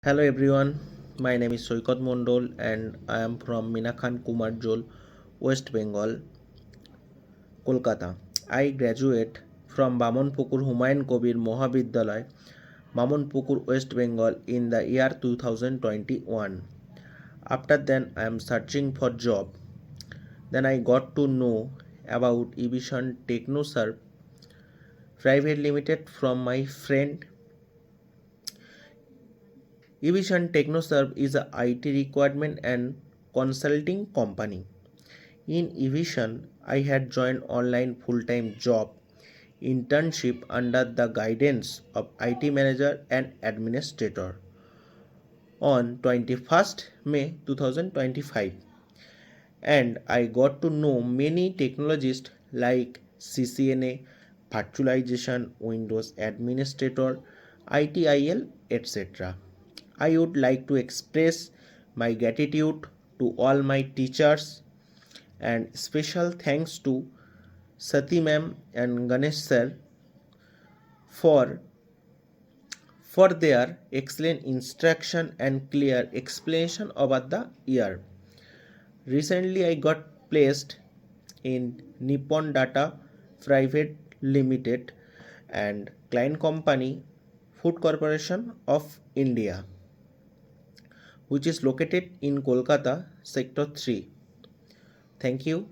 Hello everyone, my name is Saikat Mondal and I am from Minakhan, West Bengal, Kolkata. I graduate from Bamonpukur Humayun Kabir Mahavidyalaya, Bamonpukur, West Bengal in the year 2021. After then I am searching for job. Then I got to know about Evision Technoserve Pvt Ltd from my friend. Evision Technoserve is a IT requirement and consulting company. In Evision, I had joined online full-time job internship under the guidance of IT manager and administrator on 21st May 2025, and I got to know many technologists like CCNA, virtualization, Windows administrator, ITIL, etc. I would like to express my gratitude to all my teachers and special thanks to Sati ma'am and Ganesh sir for their excellent instruction and clear explanation about the year. Recently I got placed in Nippon Data Private Limited and client company Food Corporation of India, which is located in Kolkata sector 3. Thank you.